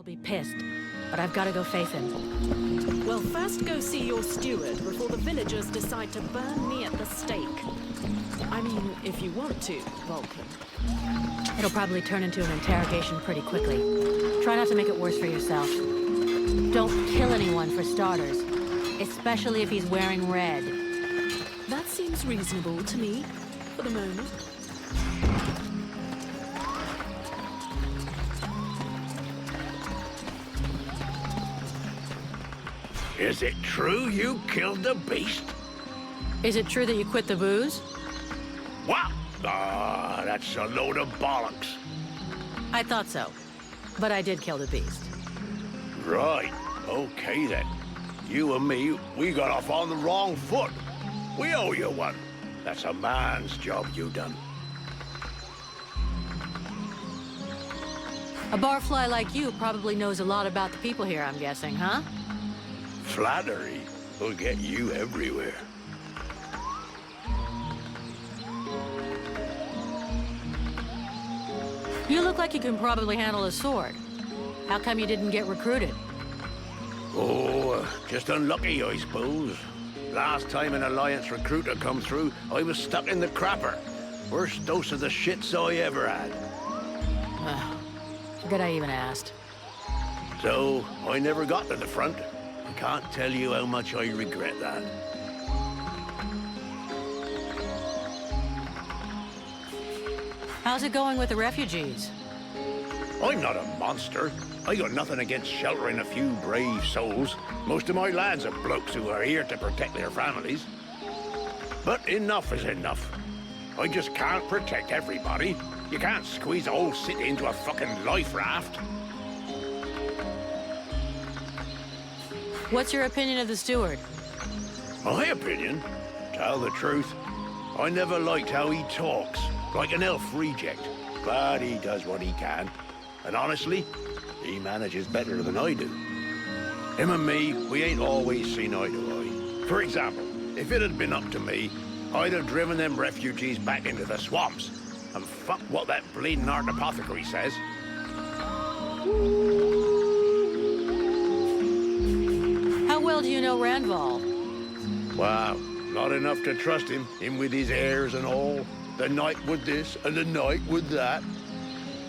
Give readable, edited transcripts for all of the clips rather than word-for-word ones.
be pissed, but I've got to go face him. Well, first go see your steward before the villagers decide to burn me at the stake. I mean, if you want to, Vulcan. It'll probably turn into an interrogation pretty quickly. Try not to make it worse for yourself. Don't kill anyone, for starters. Especially if he's wearing red. That seems reasonable to me, for the moment. Is it true you killed the beast? Is it true that you quit the booze? What? Ah, that's a load of bollocks. I thought so. But I did kill the beast. Right. Okay, then. You and me, we got off on the wrong foot. We owe you one. That's a man's job you done. A barfly like you probably knows a lot about the people here, I'm guessing, huh? Flattery will get you everywhere. You look like you can probably handle a sword. How come you didn't get recruited? Oh, just unlucky, I suppose. Last time an Alliance recruiter come through, I was stuck in the crapper. Worst dose of the shits I ever had. Forget I even asked. So, I never got to the front. I can't tell you how much I regret that. How's it going with the refugees? I'm not a monster. I got nothing against sheltering a few brave souls. Most of my lads are blokes who are here to protect their families. But enough is enough. I just can't protect everybody. You can't squeeze a whole city into a fucking life raft. What's your opinion of the steward? My opinion? Tell the truth, I never liked how he talks, like an elf reject. But he does what he can. And honestly, he manages better than I do. Him and me, we ain't always seen eye to eye. For example, if it had been up to me, I'd have driven them refugees back into the swamps. And fuck what that bleeding art apothecary says. How well do you know Randval? Wow, not enough to trust him with his airs and all. The night with this and the night with that.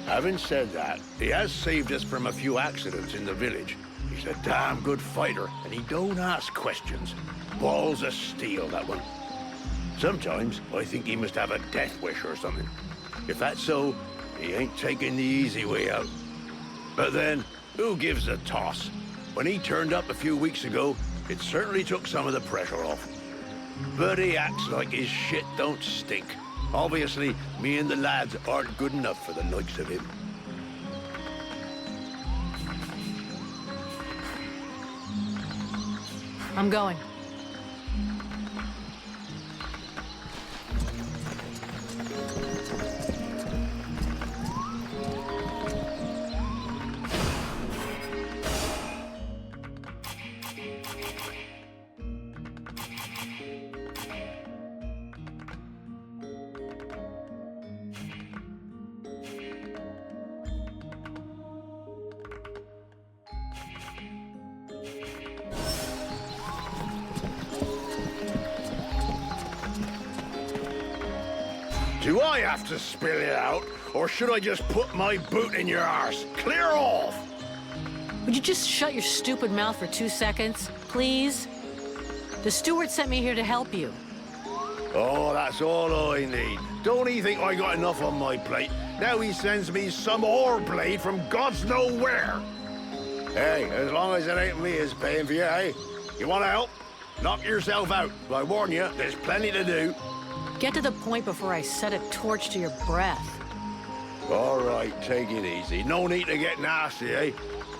Having said that, he has saved us from a few accidents in the village. He's a damn good fighter, and he don't ask questions. Balls of steel, that one. Sometimes I think he must have a death wish or something. If that's so, he ain't taking the easy way out. But then, who gives a toss? When he turned up a few weeks ago, it certainly took some of the pressure off. But he acts like his shit don't stink. Obviously, me and the lads aren't good enough for the likes of him. I'm going. Do I have to spill it out, or should I just put my boot in your arse? Clear off! Would you just shut your stupid mouth for 2 seconds, please? The steward sent me here to help you. Oh, that's all I need. Don't he think I got enough on my plate? Now he sends me some ore blade from God's know where. Hey, as long as it ain't me is paying for you, hey? You want to help? Knock yourself out. I warn you, there's plenty to do. Get to the point before I set a torch to your breath. All right, take it easy. No need to get nasty, eh?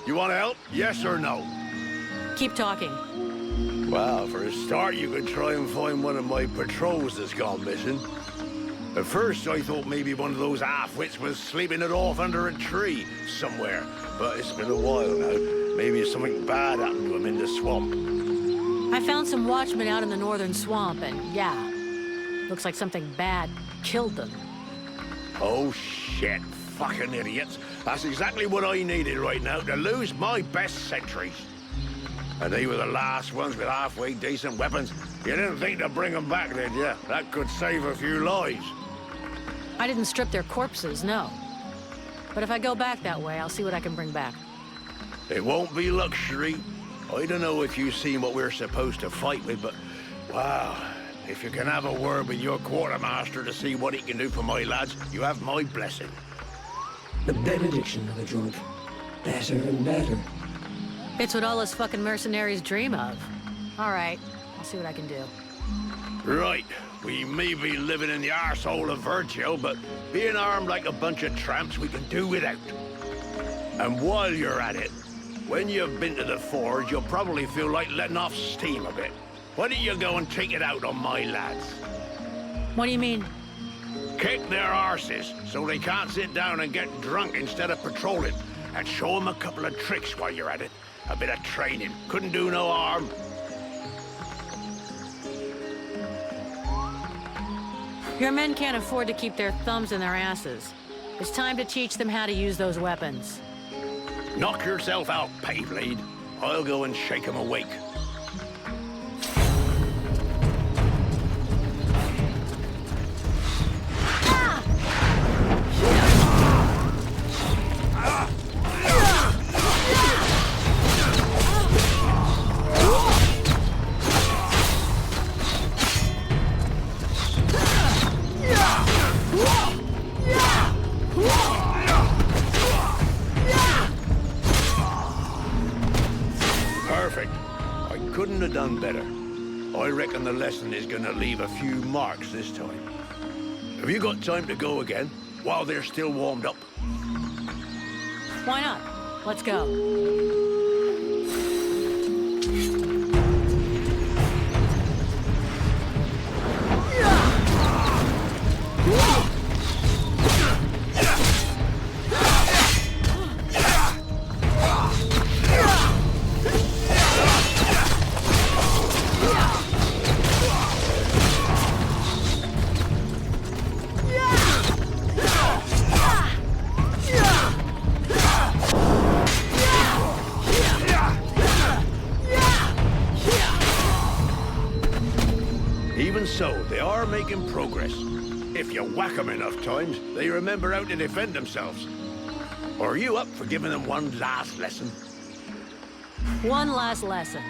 You want to help? Yes or no? Keep talking. Well, for a start, you could try and find one of my patrols that's gone missing. At first, I thought maybe one of those half-wits was sleeping it off under a tree somewhere. But it's been a while now. Maybe something bad happened to him in the swamp. I found some watchmen out in the northern swamp, and yeah, looks like something bad killed them. Oh, shit. fucking idiots. That's exactly what I needed right now, to lose my best sentries. And they were the last ones with halfway decent weapons. You didn't think to bring them back, did you? That could save a few lives. I didn't strip their corpses, no. But if I go back that way, I'll see what I can bring back. It won't be luxury. I don't know if you've seen what we're supposed to fight with, but wow. If you can have a word with your quartermaster to see what he can do for my lads, you have my blessing. The benediction of a drunk. Better and better. It's what all us fucking mercenaries dream of. All right, I'll see what I can do. Right. We may be living in the arsehole of Virgil, but being armed like a bunch of tramps, we can do without. And while you're at it, when you've been to the forge, you'll probably feel like letting off steam a bit. Why don't you go and take it out on my lads? What do you mean? Kick their arses so they can't sit down and get drunk instead of patrolling. And show them a couple of tricks while you're at it. A bit of training. Couldn't do no harm. Your men can't afford to keep their thumbs in their asses. It's time to teach them how to use those weapons. Knock yourself out, Payblade. I'll go and shake them awake. Perfect. I couldn't have done better. I reckon the lesson is gonna leave a few marks this time. Have you got time to go again, while they're still warmed up? Why not? Let's go. Even so, they are making progress. If you whack them enough times, they remember how to defend themselves. Are you up for giving them one last lesson? One last lesson.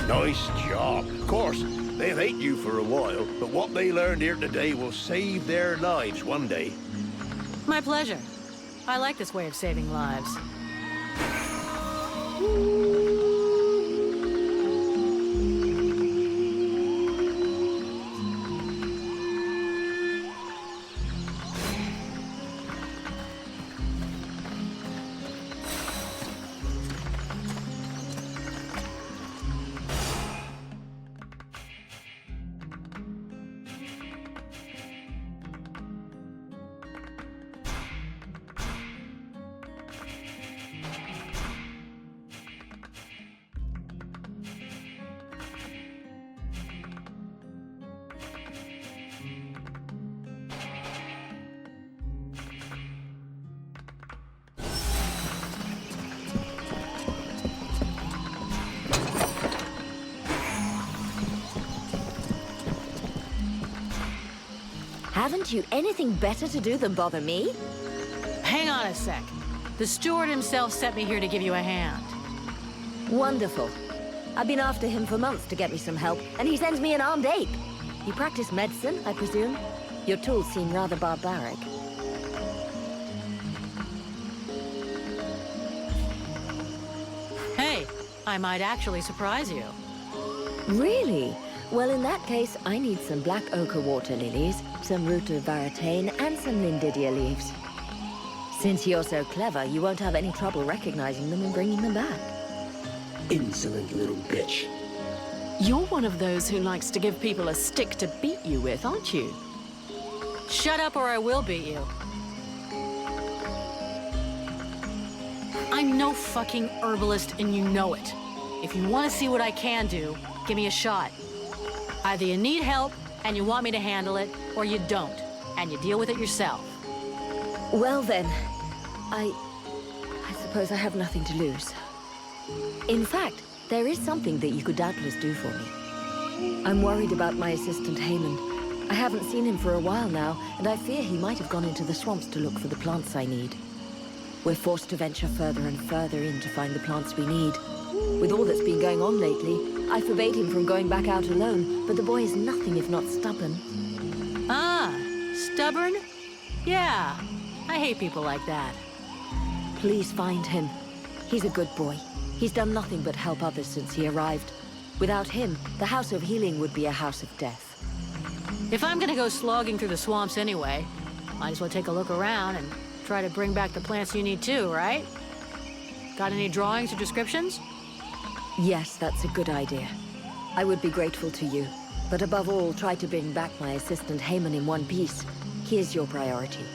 Nice job. Of course, they've hate you for a while, but what they learned here today will save their lives one day. My pleasure. I like this way of saving lives. Haven't you anything better to do than bother me? Hang on a sec. The steward himself sent me here to give you a hand. Wonderful. I've been after him for months to get me some help, and he sends me an armed ape. You practice medicine, I presume? Your tools seem rather barbaric. Hey, I might actually surprise you. Really? Well, in that case, I need some black ochre water lilies, some root of varatane, and some lindidia leaves. Since you're so clever, you won't have any trouble recognizing them and bringing them back. Insolent little bitch. You're one of those who likes to give people a stick to beat you with, aren't you? Shut up or I will beat you. I'm no fucking herbalist and you know it. If you want to see what I can do, give me a shot. Either you need help and you want me to handle it, or you don't, and you deal with it yourself. Well then, I suppose I have nothing to lose. In fact, there is something that you could doubtless do for me. I'm worried about my assistant Haymond. I haven't seen him for a while now, and I fear he might have gone into the swamps to look for the plants I need. We're forced to venture further and further in to find the plants we need. With all that's been going on lately, I forbade him from going back out alone, but the boy is nothing if not stubborn. Ah, stubborn? Yeah, I hate people like that. Please find him. He's a good boy. He's done nothing but help others since he arrived. Without him, the House of Healing would be a house of death. If I'm gonna go slogging through the swamps anyway, might as well take a look around and try to bring back the plants you need too, right? Got any drawings or descriptions? Yes, that's a good idea. I would be grateful to you. But above all, try to bring back my assistant Haymond in one piece. He is your priority.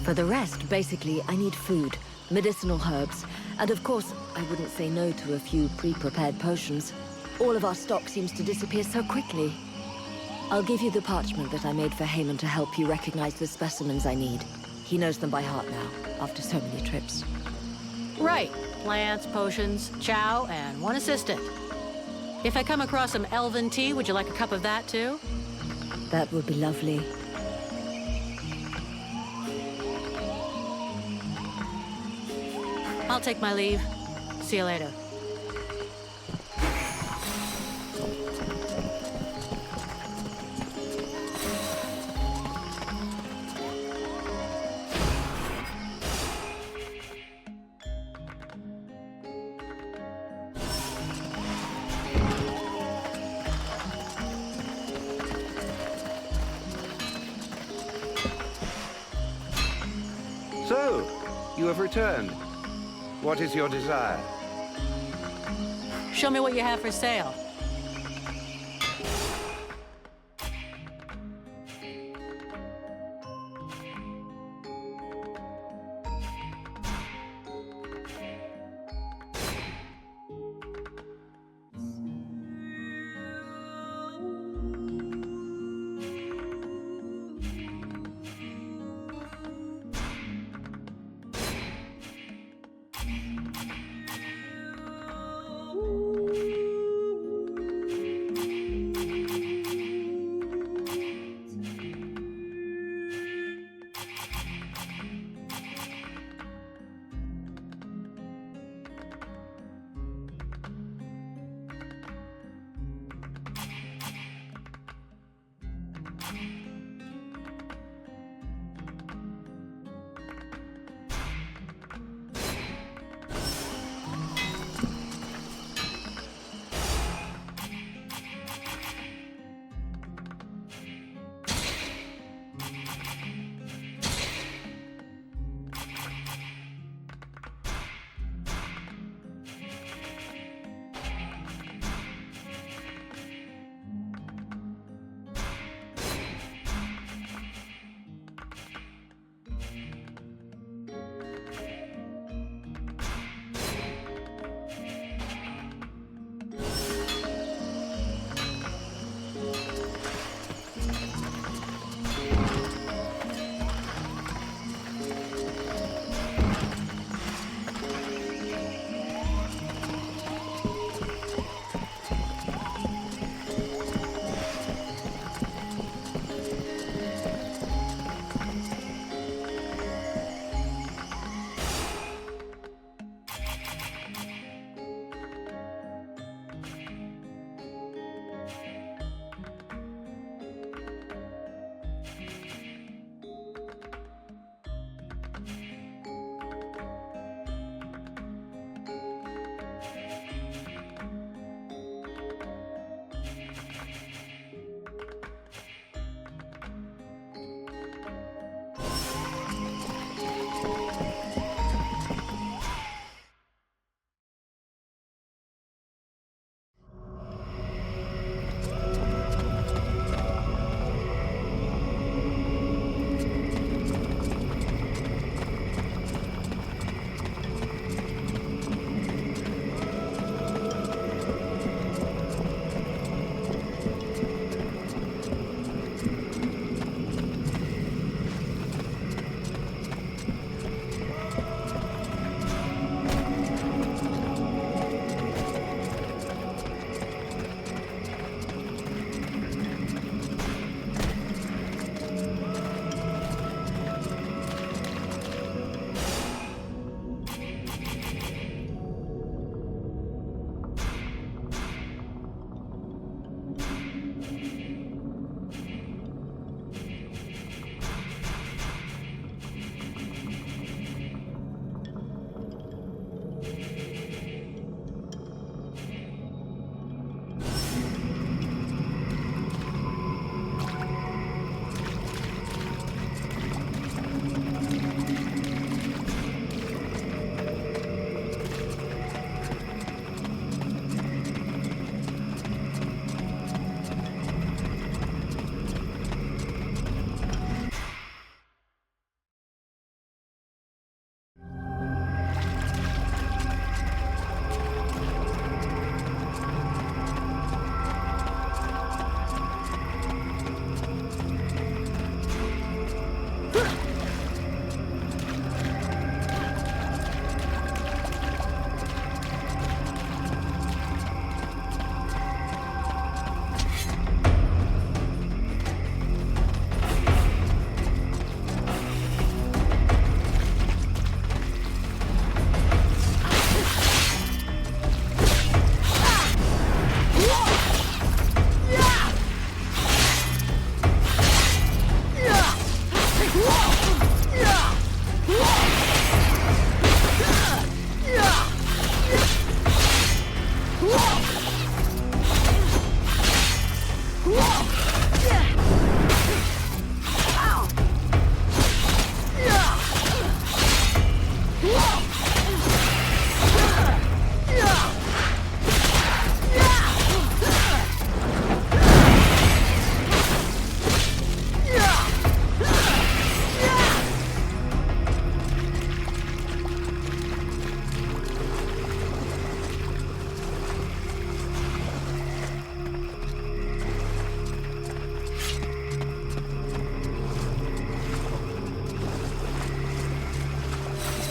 For the rest, basically, I need food, medicinal herbs, and of course, I wouldn't say no to a few pre-prepared potions. All of our stock seems to disappear so quickly. I'll give you the parchment that I made for Haymond to help you recognize the specimens I need. He knows them by heart now, after so many trips. Right. Plants, potions, chow, and one assistant. If I come across some elven tea, would you like a cup of that too? That would be lovely. I'll take my leave. See you later. So, you have returned. What is your desire? Show me what you have for sale.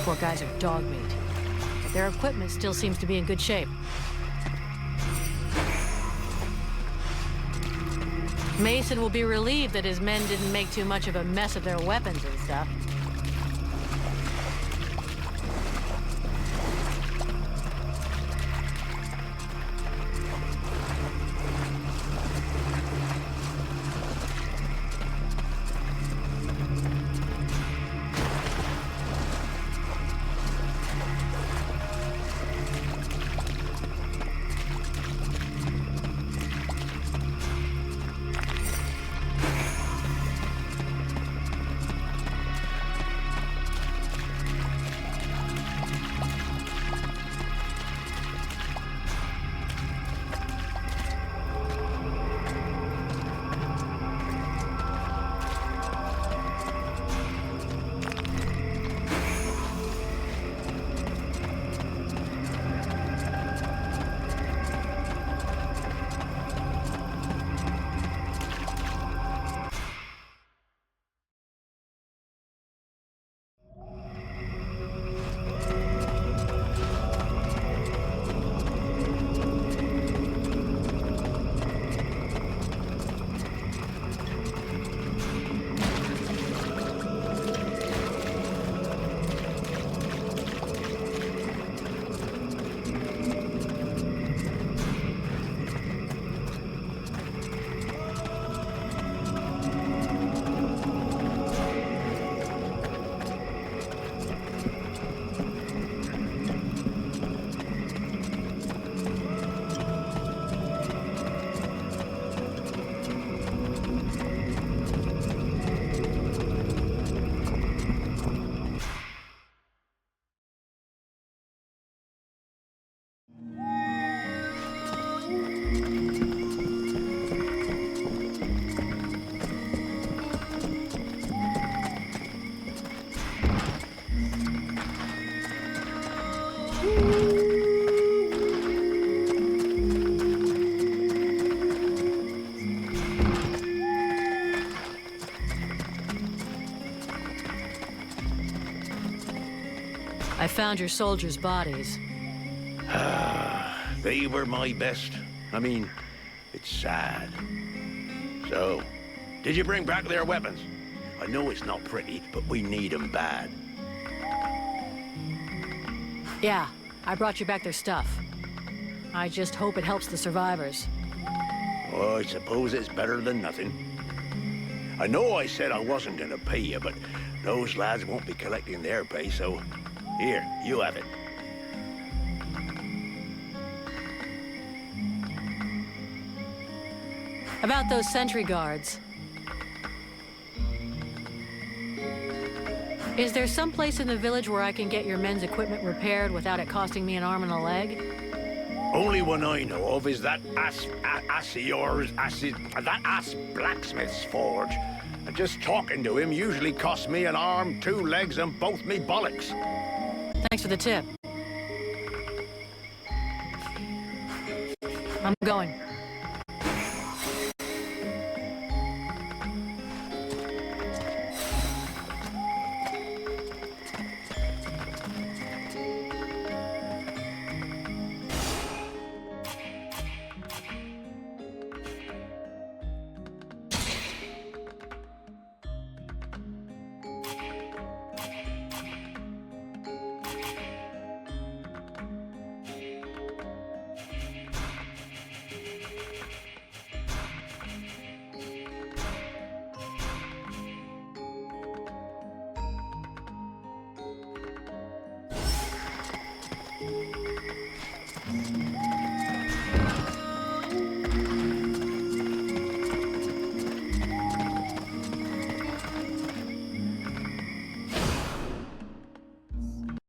poor guys are dog meat. But their equipment still seems to be in good shape. Mason will be relieved that his men didn't make too much of a mess of their weapons and stuff. I found your soldiers' bodies. They were my best. I mean, it's sad. So, did you bring back their weapons? I know it's not pretty, but we need them bad. Yeah, I brought you back their stuff. I just hope it helps the survivors. Oh, I suppose it's better than nothing. I know I said I wasn't gonna pay you, but those lads won't be collecting their pay, so here, you have it. About those sentry guards. Is there some place in the village where I can get your men's equipment repaired without it costing me an arm and a leg? Only one I know of is that ass blacksmith's forge. And just talking to him usually costs me an arm, 2 legs, and both me bollocks. Thanks for the tip. I'm going.